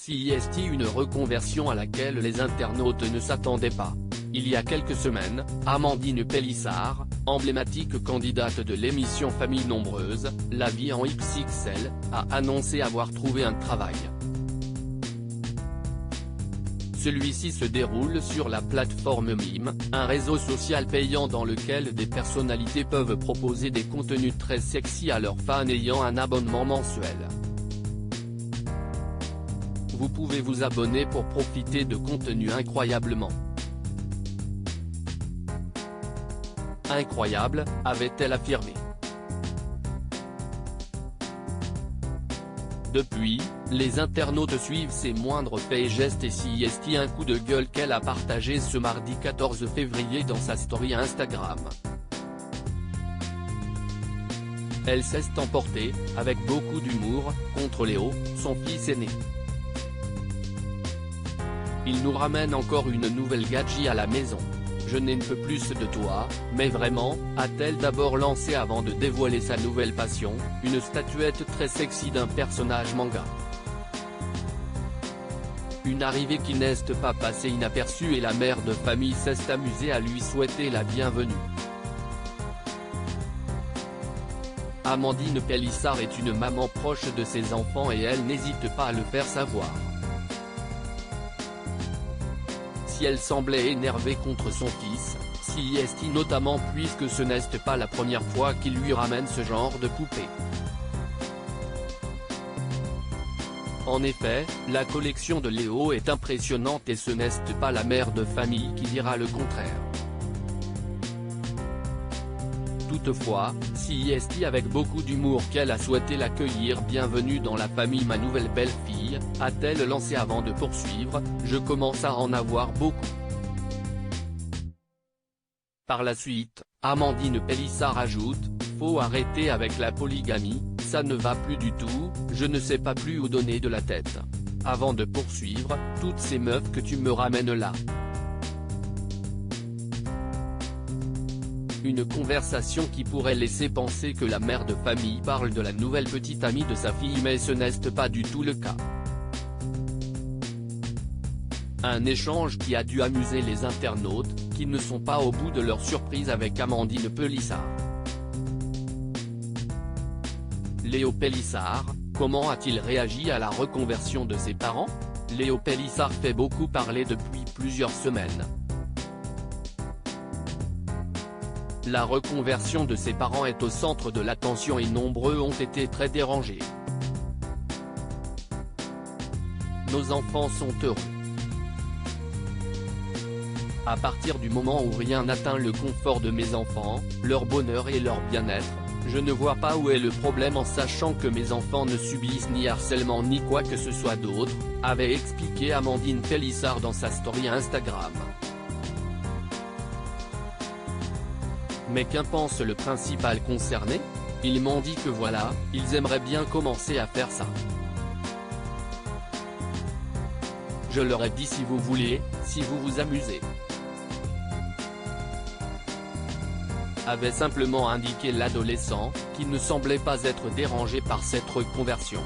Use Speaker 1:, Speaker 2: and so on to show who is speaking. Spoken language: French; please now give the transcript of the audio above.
Speaker 1: CIST, une reconversion à laquelle les internautes ne s'attendaient pas. Il y a quelques semaines, Amandine Pélissard, emblématique candidate de l'émission Famille Nombreuse, La Vie en XXL, a annoncé avoir trouvé un travail. Celui-ci se déroule sur la plateforme Mime, un réseau social payant dans lequel des personnalités peuvent proposer des contenus très sexy à leurs fans ayant un abonnement mensuel. Vous pouvez vous abonner pour profiter de contenus incroyablement incroyables, avait-elle affirmé. Depuis, les internautes suivent ses moindres faits et gestes et CIST, un coup de gueule qu'elle a partagé ce mardi 14 février dans sa story Instagram. Elle s'est emportée, avec beaucoup d'humour, contre Léo, son fils aîné. Il nous ramène encore une nouvelle gadget à la maison. Je n'en peux plus de toi, mais vraiment, a-t-elle d'abord lancé avant de dévoiler sa nouvelle passion, une statuette très sexy d'un personnage manga. Une arrivée qui n'est pas passée inaperçue et la mère de famille s'est amusée à lui souhaiter la bienvenue. Amandine Pélissard est une maman proche de ses enfants et elle n'hésite pas à le faire savoir. Si elle semblait énervée contre son fils, CIST notamment, puisque ce n'est pas la première fois qu'il lui ramène ce genre de poupée. En effet, la collection de Léo est impressionnante et ce n'est pas la mère de famille qui dira le contraire. Toutefois, CIST, avec beaucoup d'humour qu'elle a souhaité l'accueillir bienvenue dans la famille ma nouvelle belle-fille, a-t-elle lancé avant de poursuivre, je commence à en avoir beaucoup. Par la suite, Amandine Pélissard ajoute, faut arrêter avec la polygamie, ça ne va plus du tout, je ne sais pas plus où donner de la tête. Avant de poursuivre, toutes ces meufs que tu me ramènes là. Une conversation qui pourrait laisser penser que la mère de famille parle de la nouvelle petite amie de sa fille, mais ce n'est pas du tout le cas. Un échange qui a dû amuser les internautes, qui ne sont pas au bout de leur surprise avec Amandine Pélissard. Léo Pélissard, comment a-t-il réagi à la reconversion de ses parents? Léo Pélissard fait beaucoup parler depuis plusieurs semaines. La reconversion de ses parents est au centre de l'attention et nombreux ont été très dérangés. Nos enfants sont heureux. À partir du moment où rien n'atteint le confort de mes enfants, leur bonheur et leur bien-être, je ne vois pas où est le problème en sachant que mes enfants ne subissent ni harcèlement ni quoi que ce soit d'autre, avait expliqué Amandine Pélissard dans sa story Instagram. Mais qu'en pense le principal concerné? Ils m'ont dit que voilà, ils aimeraient bien commencer à faire ça. Je leur ai dit si vous voulez, si vous vous amusez. Avait simplement indiqué l'adolescent, qui ne semblait pas être dérangé par cette reconversion.